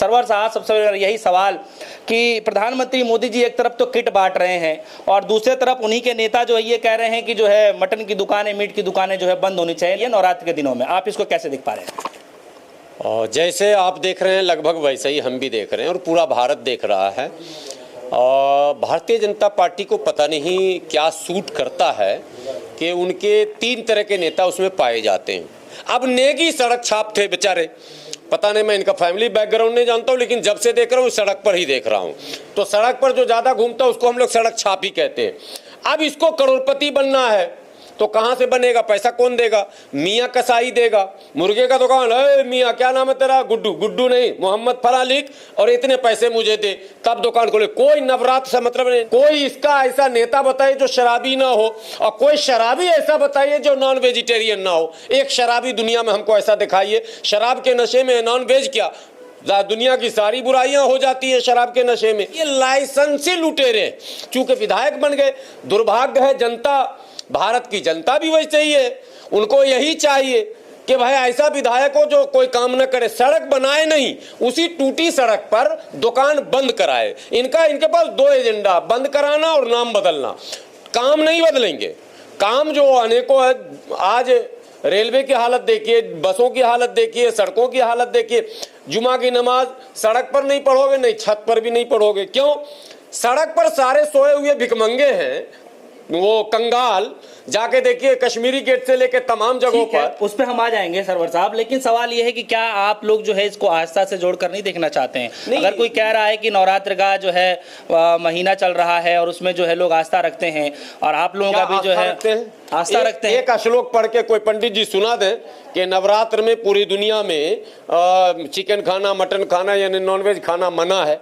Server साहब, सबसे यही सवाल कि प्रधानमंत्री मोदी जी एक तरफ तो किट बांट रहे हैं और दूसरे तरफ उन्हीं के नेता जो है ये कह रहे हैं कि जो है मटन की दुकानें, मीट की दुकानें जो है बंद होनी चाहिए नवरात्र के दिनों में। आप इसको कैसे देख पा रहे हैं? और जैसे आप देख रहे हैं लगभग वैसे ही हम भी देख रहे हैं और पूरा भारत देख रहा है। और भारतीय जनता पार्टी को पता नहीं क्या सूट करता है कि उनके 3 तरह के नेता उसमें पाए जाते हैं। अब नेगी सड़क छाप थे बेचारे, पता नहीं, मैं इनका फैमिली बैकग्राउंड नहीं जानता हूँ, लेकिन जब से देख रहा हूँ सड़क पर ही देख रहा हूँ। तो सड़क पर जो ज़्यादा घूमता है उसको हम लोग सड़क छाप ही कहते हैं। अब इसको करोड़पति बनना है तो कहाँ से बनेगा? पैसा कौन देगा? मियाँ कसाई देगा। मुर्गे का दुकान, अरे मियाँ क्या नाम है तेरा? गुड्डू। गुड्डू नहीं, मोहम्मद फला लिख और इतने पैसे मुझे दे, तब दुकान खोले। कोई नवरात्र से मतलब नहीं। कोई इसका ऐसा नेता बताइए जो शराबी ना हो, और कोई शराबी ऐसा बताइए जो नॉन वेजिटेरियन ना हो। एक शराबी दुनिया में हमको ऐसा दिखाइए। शराब के नशे में नॉन वेज क्या, दुनिया की सारी बुराइयां हो जाती है शराब के नशे में। ये लाइसेंसी लुटेरे चूंकि विधायक बन गए। दुर्भाग्य है, जनता, भारत की जनता भी वैसे ही है। उनको यही चाहिए कि भाई ऐसा विधायक हो जो कोई काम न करे, सड़क बनाए नहीं, उसी टूटी सड़क पर दुकान बंद कराए। इनके पास 2 एजेंडा, बंद कराना और नाम बदलना। काम नहीं बदलेंगे। काम जो अनेकों है, आज रेलवे की हालत देखिए, बसों की हालत देखिए, सड़कों की हालत देखिए। जुमा की नमाज सड़क पर नहीं पढ़ोगे, नहीं छत पर भी नहीं पढ़ोगे। क्यों? सड़क पर सारे सोए हुए भिखमंगे हैं, वो कंगाल। जाके देखिए कश्मीरी गेट से लेके तमाम जगहों पर। उस पर हम आ जाएंगे सरवर साहब, लेकिन सवाल यह है कि क्या आप लोग जो है इसको आस्था से जोड़कर नहीं देखना चाहते हैं? अगर कोई कह रहा है कि नवरात्र का जो है महीना चल रहा है और उसमें जो है लोग आस्था रखते हैं, और आप लोगों का भी जो है आस्था रखते हैं। एक श्लोक पढ़ के कोई पंडित जी सुना दें कि नवरात्र में पूरी दुनिया में चिकन खाना, मटन खाना यानी नॉनवेज खाना मना है।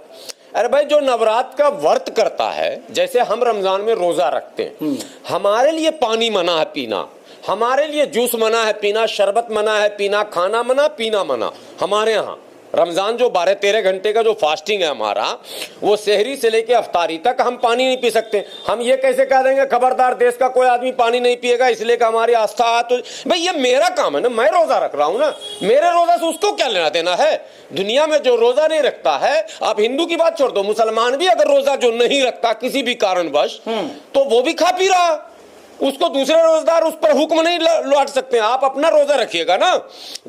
अरे भाई, जो नवरात्र का व्रत करता है, जैसे हम रमजान में रोजा रखते हैं, हमारे लिए पानी मना है पीना, हमारे लिए जूस मना है पीना, शरबत मना है पीना, खाना मना, पीना मना। हमारे यहाँ रमजान जो 12-13 घंटे का जो फास्टिंग है हमारा, वो सहरी से लेके अफ्तारी तक हम पानी नहीं पी सकते। हम ये कैसे कह देंगे खबरदार देश का कोई आदमी पानी नहीं पिएगा इसलिए कि हमारी आस्था? तो भाई ये मेरा काम है ना, मैं रोजा रख रहा हूँ ना, मेरे रोजा से उसको क्या लेना देना है? दुनिया में जो रोजा नहीं रखता है, आप हिंदू की बात छोड़ दो, मुसलमान भी अगर रोजा जो नहीं रखता किसी भी कारणवश, तो वो भी खा पी रहा, उसको दूसरे रोजगार उस पर हुक्म नहीं लौट सकते। आप अपना रोजा रखिएगा ना,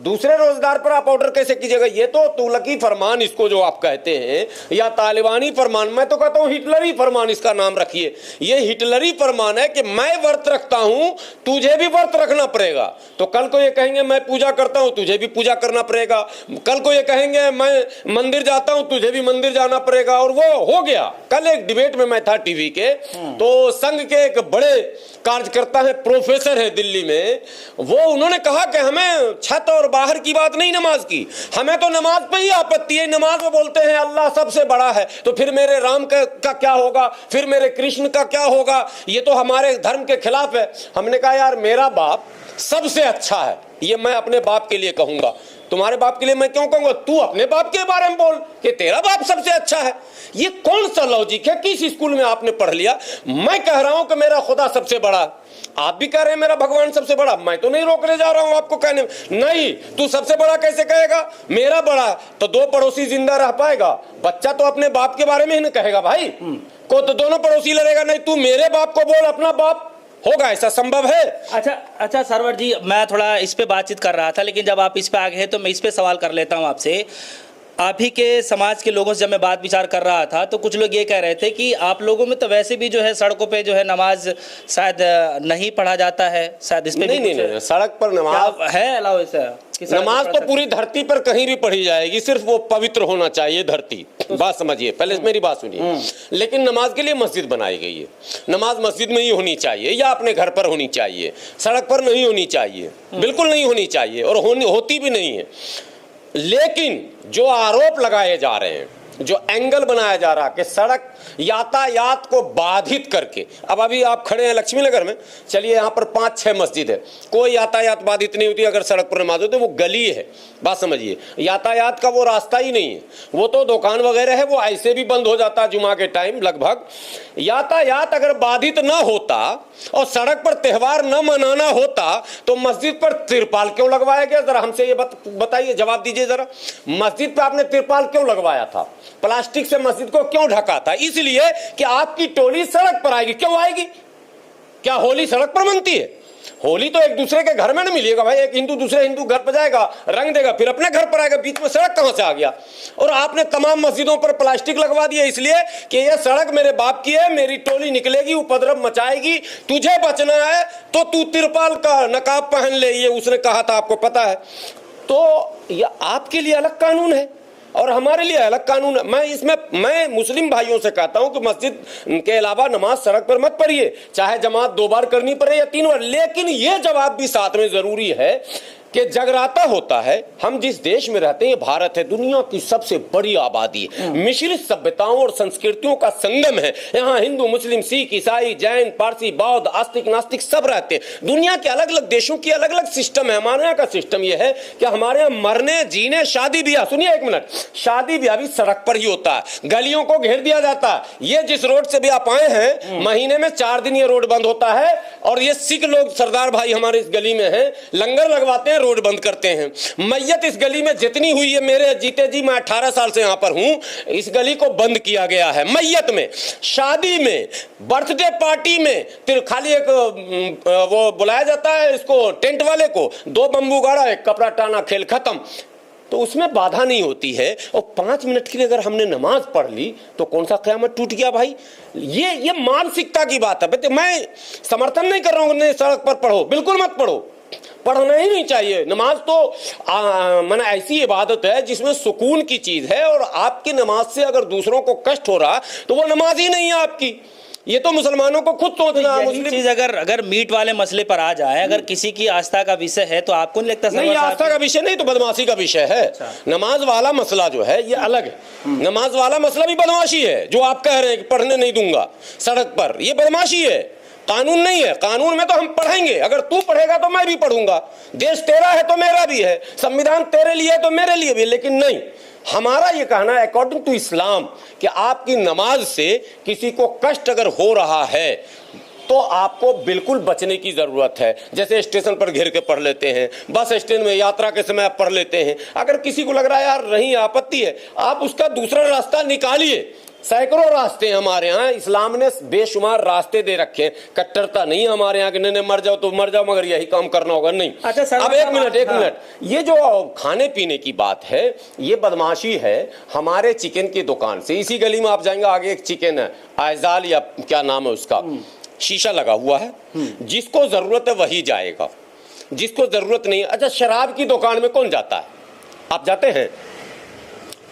दूसरे रोजगार पर आप ऑर्डर कैसे कीजिएगा? ये तो तुगलकी फरमान इसको जो आप कहते हैं, या तालिबानी फरमान, मैं तो कहता हूँ हिटलरी फरमान इसका नाम रखिए। ये हिटलरी फरमान है कि मैं व्रत रखता हूं, तुझे भी व्रत रखना पड़ेगा। तो कल को ये कहेंगे मैं पूजा करता हूं, तुझे भी पूजा करना पड़ेगा। कल को ये कहेंगे मैं मंदिर जाता हूं, तुझे भी मंदिर जाना पड़ेगा। और वो हो गया। कल एक डिबेट में मैं था टीवी के, तो संघ के एक बड़े कार्यकर्ता है, प्रोफेसर है दिल्ली में, वो उन्होंने कहा कि हमें छत और बाहर की बात नहीं नमाज की, हमें तो नमाज पे ही आपत्ति है। नमाज में बोलते हैं अल्लाह सबसे बड़ा है, तो फिर मेरे राम का क्या होगा, फिर मेरे कृष्ण का क्या होगा? ये तो हमारे धर्म के खिलाफ है। हमने कहा यार मेरा बाप सबसे अच्छा है, ये मैं अपने बाप के लिए कहूंगा, तुम्हारे बाप के लिए मैं क्यों कहूंगा? तू अपने बाप के बारे में बोल कि तेरा बाप सबसे अच्छा है। ये कौन सा लॉजिक है? किस स्कूल में आपने पढ़ लिया? मैं कह रहा हूं कि मेरा खुदा सबसे बड़ा, आप भी कह रहे हैं मेरा भगवान सबसे बड़ा। मैं तो नहीं रोकने जा रहा हूं आपको कहने में, नहीं तू सबसे बड़ा कैसे कहेगा? मेरा बड़ा तो 2 पड़ोसी जिंदा रह पाएगा? बच्चा तो अपने बाप के बारे में ही नहीं कहेगा भाई को, तो दोनों पड़ोसी लड़ेगा। नहीं तू मेरे बाप को बोल, अपना बाप होगा, ऐसा संभव है? अच्छा सरवर जी, मैं थोड़ा इस पे बातचीत कर रहा था, लेकिन जब आप इस पे आ गए तो मैं इस पे सवाल कर लेता हूं आपसे। आप ही के समाज के लोगों से जब मैं बात विचार कर रहा था तो कुछ लोग ये कह रहे थे कि आप लोगों में तो वैसे भी जो है सड़कों पे जो है नमाज शायद नहीं पढ़ा जाता है, शायद इस पे नहीं, सड़क पर नमाज है अलाउ ऐसा? नमाज तो पूरी धरती पर कहीं भी पढ़ी जाएगी, सिर्फ वो पवित्र होना चाहिए धरती। बात समझिए, पहले मेरी बात सुनिए। लेकिन नमाज के लिए मस्जिद बनाई गई है, नमाज मस्जिद में ही होनी चाहिए या अपने घर पर होनी चाहिए, सड़क पर नहीं होनी चाहिए, बिल्कुल नहीं होनी चाहिए, और होती भी नहीं है। लेकिन जो आरोप लगाए जा रहे हैं जो एंगल बनाया जा रहा कि सड़क यातायात को बाधित करके, अब अभी आप खड़े हैं लक्ष्मी नगर में, चलिए यहाँ पर 5-6 मस्जिद है, कोई यातायात बाधित नहीं होती अगर सड़क पर नमाज हो, तो वो गली है, बात समझिए, यातायात का वो रास्ता ही नहीं है, वो तो दुकान वगैरह है, वो ऐसे भी बंद हो जाता है जुमा के टाइम लगभग। यातायात अगर बाधित ना होता और सड़क पर त्यौहार न मनाना होता तो मस्जिद पर तिरपाल क्यों लगवाया गया? जरा हमसे ये बताइए, जवाब दीजिए जरा। मस्जिद पर आपने तिरपाल क्यों लगवाया था? प्लास्टिक से मस्जिद को क्यों ढका था? इसलिए कि आपकी टोली सड़क पर आएगी। क्यों आएगी? क्या होली सड़क पर मनती है? होली तो एक दूसरे के घर में नहीं मिलेगा भाई, एक हिंदू दूसरे हिंदू घर पर जाएगा, रंग देगा, फिर अपने घर पर आएगा, बीच में सड़क कहां से आ गया? और आपने तमाम मस्जिदों पर प्लास्टिक लगवा दिया इसलिए कि यह सड़क मेरे बाप की है, मेरी टोली निकलेगी, उपद्रव मचाएगी, तुझे बचना है तो तू तिरपाल का नकाब पहन ले, ये उसने कहा था, आपको पता है। तो यह आपके लिए अलग कानून है और हमारे लिए अलग कानून है। मैं मुस्लिम भाइयों से कहता हूं कि मस्जिद के अलावा नमाज सड़क पर मत पढ़िए, चाहे जमात 2 बार करनी पड़े या 3 बार, लेकिन यह जवाब भी साथ में जरूरी है कि जगराता होता है। हम जिस देश में रहते हैं, भारत है, दुनिया की सबसे बड़ी आबादी है, मिश्रित सभ्यताओं और संस्कृतियों का संगम है। यहाँ हिंदू, मुस्लिम, सिख, ईसाई, जैन, पारसी, बौद्ध, आस्तिक, नास्तिक सब रहते हैं। दुनिया के अलग अलग देशों की अलग अलग सिस्टम है। हमारे यहाँ का सिस्टम यह है कि हमारे यहाँ मरने, जीने, शादी ब्याह, सुनिए एक मिनट, शादी ब्याह भी सड़क पर ही होता है, गलियों को घेर दिया जाता है। ये जिस रोड से भी आप आए हैं, महीने में 4 दिन ये रोड बंद होता है और ये सिख लोग, सरदार भाई हमारे इस गली में है, लंगर लगवाते हैं, रोड बंद करते हैं। मैयत इस गली में जितनी हुई है, मेरे जीते जी मैं 18 साल से यहां पर हूं, इस गली को बंद किया गया है। मैयत में, शादी में, बर्थडे पार्टी में खाली एक वो बुलाया जाता है इसको, टेंट वाले को, 2 बंबू गाड़ा, एक कपड़ा टाना, खेल खत्म। तो उसमें बाधा नहीं होती है। और 5 मिनट के लिए अगर हमने नमाज पढ़ ली तो कौन सा क़यामत टूट गया भाई? ये मानसिकता की बात है। मैं समर्थन नहीं कर रहा हूं सड़क पर पढ़ो, बिल्कुल मत पढ़ो, पढ़ना ही नहीं चाहिए। नमाज तो माना ऐसी इबादत है जिसमें सुकून की चीज है, और आपकी नमाज से अगर दूसरों को कष्ट हो रहा तो वो नमाज ही नहीं है आपकी। ये तो मुसलमानों को खुद सोचना है। मुस्लिम चीज अगर मीट वाले मसले पर आ जाए, अगर किसी की आस्था का विषय है तो आपको नहीं लगता? नहीं, आस्था का विषय नहीं तो बदमाशी का विषय है। नमाज वाला मसला जो है ये अलग है। नमाज वाला मसला भी बदमाशी है, जो आप कह रहे हैं कि पढ़ने नहीं दूंगा सड़क पर, ये बदमाशी है, कानून नहीं है। कानून में तो हम पढ़ेंगे, अगर तू पढ़ेगा तो मैं भी पढ़ूंगा, देश तेरा है तो मेरा भी है, संविधान तेरे लिए है तो मेरे लिए भी है। लेकिन नहीं, हमारा ये कहना है अकॉर्डिंग टू इस्लाम कि आपकी नमाज से किसी को कष्ट अगर हो रहा है तो आपको बिल्कुल बचने की जरूरत है। जैसे स्टेशन पर घेर के पढ़ लेते हैं, बस स्टैंड में यात्रा के समय आप पढ़ लेते हैं। अगर किसी को लग रहा है यार नहीं आपत्ति है, आप उसका दूसरा रास्ता निकालिए। सैकड़ों रास्ते हैं हमारे यहाँ, इस्लाम ने बेशुमार रास्ते दे रखे हैं। कट्टरता नहीं है हमारे यहाँ कि नहीं मर जाओ तो मर जाओ, मगर यही काम करना होगा, नहीं। अच्छा सर, अब एक मिनट, ये जो खाने पीने की बात है ये बदमाशी है। हमारे चिकन की दुकान से, इसी गली में आप जाएंगे, आगे एक चिकन है, आयजाल या क्या नाम है उसका, शीशा लगा हुआ है, जिसको जरूरत है वही जाएगा, जिसको जरूरत नहीं है। अच्छा, शराब की दुकान में कौन जाता है? आप जाते हैं?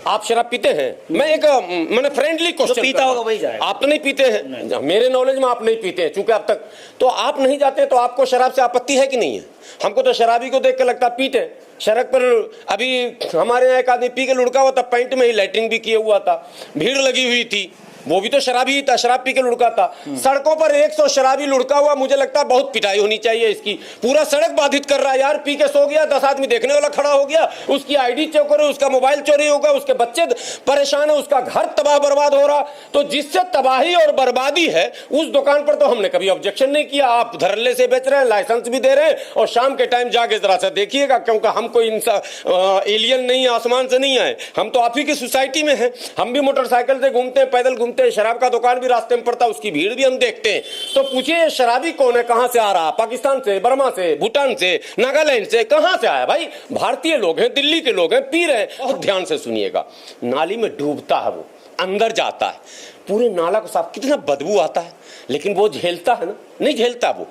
आप शराब पीते हैं? मैंने फ्रेंडली क्वेश्चन, पीता होगा वही जाएगा। आप तो नहीं पीते हैं, नहीं। मेरे नॉलेज में आप नहीं पीते हैं, चूंकि अब तक तो आप नहीं जाते, तो आपको शराब से आपत्ति है कि नहीं है? हमको तो शराबी को देख के लगता पीते। सड़क पर अभी हमारे यहाँ एक आदमी पी के लुढ़का हुआ था, पैंट में ही लैट्रिन भी किए हुआ था, भीड़ लगी हुई थी, वो भी तो शराबी ही था, शराब पी के लुढ़का था। सड़कों पर 100 शराबी लुढ़का हुआ, मुझे लगता है बहुत पिटाई होनी चाहिए इसकी। पूरा सड़क बाधित कर रहा है यार, पी के सो गया, 10 आदमी देखने वाला खड़ा हो गया, उसकी आईडी चोरी, उसका मोबाइल चोरी होगा, उसके बच्चे परेशान है, उसका घर तबाह बर्बाद हो रहा। तो जिससे तबाही और बर्बादी है उस दुकान पर तो हमने कभी ऑब्जेक्शन नहीं किया। आप धरल्ले से बेच रहे हैं, लाइसेंस भी दे रहे हैं, और शाम के टाइम जाके जरा सा देखिएगा, क्योंकि हम कोई एलियन नहीं, आसमान से नहीं आए, हम तो आप ही की सोसाइटी में हैं। हम भी मोटरसाइकिल से घूमते हैं, पैदल घूमते हैं, शराब का दुकान भी रास्ते में पड़ता है, उसकी भीड़ भी हम देखते हैं। तो पूछिए शराबी कौन है, कहां से आ रहा? पाकिस्तान से, बर्मा से, भूटान से, नागालैंड से, कहां से आया भाई? भारतीय लोग हैं, दिल्ली के लोग हैं, पी रहे हैं। बहुत ध्यान से सुनिएगा, नाली में डूबता है, वो अंदर जाता है, पूरे नाला को साफ, कितना बदबू आता है, लेकिन वो झेलता है ना? नहीं झेलता वो।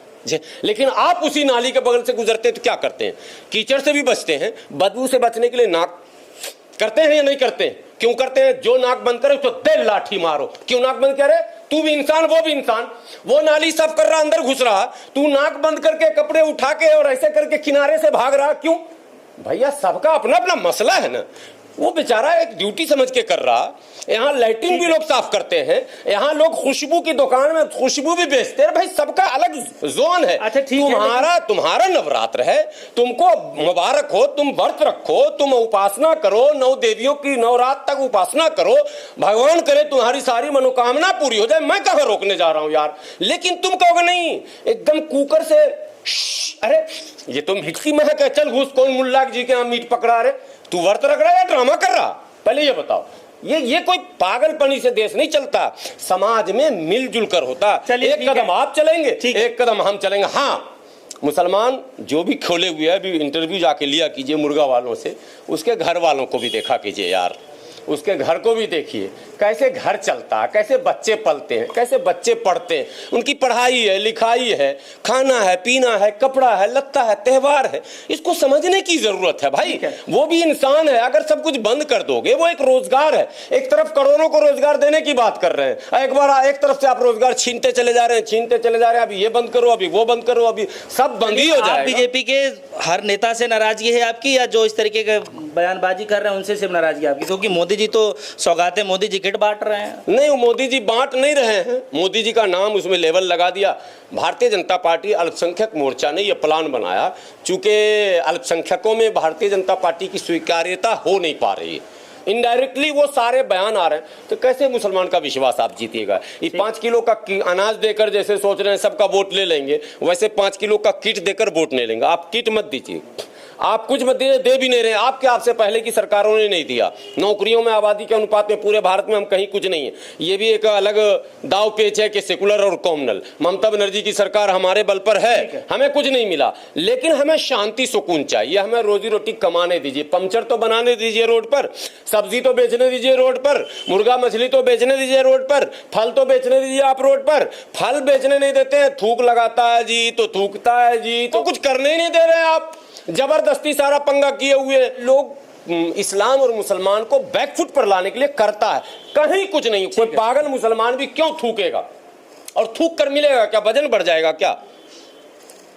लेकिन आप उसी नाली के बगल से गुजरते हैं तो क्या करते हैं? कीचड़ से भी बचते हैं, बदबू से बचने के लिए नाक करते हैं या नहीं करते हैं? क्यों करते हैं? जो नाक बंद करे तो दे लाठी मारो। क्यों नाक बंद करे? तू भी इंसान, वो भी इंसान। वो नाली साफ कर रहा, अंदर घुस रहा, तू नाक बंद करके कपड़े उठा के और ऐसे करके किनारे से भाग रहा, क्यों? भैया सबका अपना अपना मसला है ना। वो बेचारा एक ड्यूटी समझ के कर रहा। यहाँ लाइटिंग भी लोग साफ करते हैं, यहाँ लोग खुशबू की दुकान में खुशबू भी बेचते हैं। भाई सबका अलग जोन है। अच्छा ठीक है, तुम्हारा नवरात्र है, तुमको मुबारक हो, तुम व्रत रखो, तुम उपासना करो, 9 देवियों की 9 रात तक उपासना करो, भगवान करे तुम्हारी सारी मनोकामना पूरी हो जाए। मैं कहाँ रोकने जा रहा हूं यार। लेकिन तुम कहोगे नहीं, एकदम कुकर से अरे ये तो मिक्सी महक है, चल घुस, कौन मुल्ला जी के यहाँ मीट पकड़ा रहे, तू व्रत रख रहा है या ड्रामा कर रहा? पहले ये बताओ। ये कोई पागलपनी से देश नहीं चलता। समाज में मिलजुल कर होता। एक कदम आप चलेंगे, एक कदम हम चलेंगे। हाँ, मुसलमान जो भी खोले हुए है, अभी इंटरव्यू जाके लिया कीजिए मुर्गा वालों से, उसके घर वालों को भी देखा कीजिए यार, उसके घर को भी देखिए, कैसे घर चलता है, कैसे बच्चे पलते हैं, कैसे बच्चे पढ़ते हैं, उनकी पढ़ाई है, लिखाई है, खाना है, पीना है, कपड़ा है, लत्ता है, त्योहार है। इसको समझने की जरूरत है भाई। वो भी इंसान है। अगर सब कुछ बंद कर दोगे, वो एक रोजगार है। एक तरफ करोड़ों को रोजगार देने की बात कर रहे हैं, एक तरफ से आप रोजगार छीनते चले जा रहे हैं, अभी ये बंद करो, अभी वो बंद करो, अभी सब बंद ही हो जाएगा। बीजेपी के हर नेता से नाराजगी है आपकी, या जो इस तरीके के बयानबाजी कर रहे हैं उनसे सिर्फ नाराजगी आपकी? क्योंकि मोदी जी तो सौगातें, मोदी जी किट बांट रहे हैं। नहीं, मोदी जी बांट नहीं रहे हैं। मोदी जी का नाम उसमें लेवल लगा दिया। भारतीय जनता पार्टी अल्पसंख्यक मोर्चा ने यह प्लान बनाया, चूंकि अल्पसंख्यकों में भारतीय जनता पार्टी की स्वीकार्यता हो नहीं पा रही है, इनडायरेक्टली वो सारे बयान आ रहे हैं, तो कैसे मुसलमान का विश्वास आप जीतिएगा? ये 5 किलो का अनाज देकर जैसे सोच रहे हैं सबका वोट ले लेंगे, वैसे 5 किलो का किट देकर वोट नहीं लेंगे। आप किट मत दीजिए, आप कुछ मत दे भी नहीं रहे। आपसे पहले की सरकारों ने नहीं दिया। नौकरियों में आबादी के अनुपात में पूरे भारत में हम कहीं कुछ नहीं है। ये भी एक अलग दाव पेच है कि सेकुलर और कॉमनल। ममता बनर्जी की सरकार हमारे बल पर है, हमें कुछ नहीं मिला, लेकिन हमें शांति सुकून चाहिए। हमें रोजी रोटी कमाने दीजिए, पंक्चर तो बनाने दीजिए रोड पर, सब्जी तो बेचने दीजिए रोड पर, मुर्गा मछली तो बेचने दीजिए रोड पर, फल तो बेचने दीजिए आप रोड पर। फल बेचने नहीं देते हैं, थूक लगाता है जी तो थूकता है जी, तो कुछ करने ही नहीं दे रहे हैं आप। जबरदस्ती सारा पंगा किए हुए लोग इस्लाम और मुसलमान को बैकफुट पर लाने के लिए करता है, कहीं कुछ नहीं। कोई पागल मुसलमान भी क्यों थूकेगा? और थूक कर मिलेगा क्या? वजन बढ़ जाएगा क्या?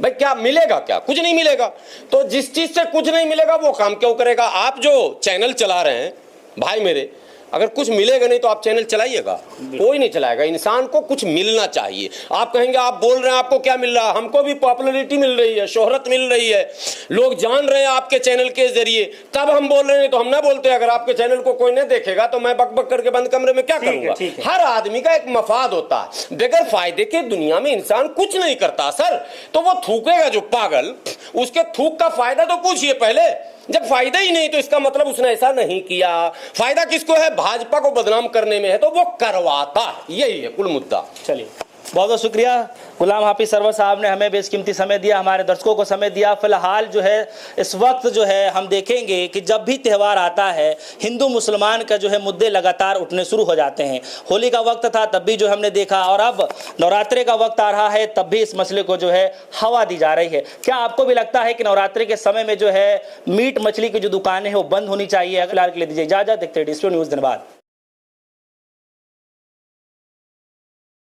भाई क्या मिलेगा? क्या कुछ नहीं मिलेगा। तो जिस चीज से कुछ नहीं मिलेगा वो काम क्यों करेगा? आप जो चैनल चला रहे हैं भाई मेरे, अगर कुछ मिलेगा नहीं तो आप चैनल चलाइएगा? कोई नहीं चलाएगा। इंसान को कुछ मिलना चाहिए। आप कहेंगे आप बोल रहे हैं आपको क्या मिल रहा है? हमको भी पॉपुलैरिटी मिल रही है, शोहरत मिल रही है, लोग जान रहे हैं आपके चैनल के जरिए, तब हम बोल रहे हैं। तो हम ना बोलते अगर आपके चैनल को कोई नहीं देखेगा तो मैं बक बक करके बंद कमरे में क्या करूंगा? हर आदमी का एक मफाद होता है। बगैर फायदे के दुनिया में इंसान कुछ नहीं करता सर। तो वो थूकेगा जो पागल, उसके थूक का फायदा तो पूछिए पहले। जब फायदा ही नहीं तो इसका मतलब उसने ऐसा नहीं किया। फायदा किसको है? भाजपा को बदनाम करने में है, तो वो करवाता है। यही है कुल मुद्दा। चलिए, बहुत बहुत शुक्रिया गुलाम हाफिज सरवर साहब ने हमें बेशकीमती समय दिया, हमारे दर्शकों को समय दिया। फिलहाल जो है इस वक्त जो है हम देखेंगे कि जब भी त्यौहार आता है हिंदू मुसलमान का जो है मुद्दे लगातार उठने शुरू हो जाते हैं। होली का वक्त था तब भी जो हमने देखा, और अब नवरात्रे का वक्त आ रहा है तब भी इस मसले को जो है हवा दी जा रही है। क्या आपको भी लगता है कि नवरात्रि के समय में जो है मीट मछली की जो दुकानें हैं वो बंद होनी चाहिए? फिलहाल के लिए दीजिए इजाजत। देखते रहिए DSPO न्यूज़। धन्यवाद।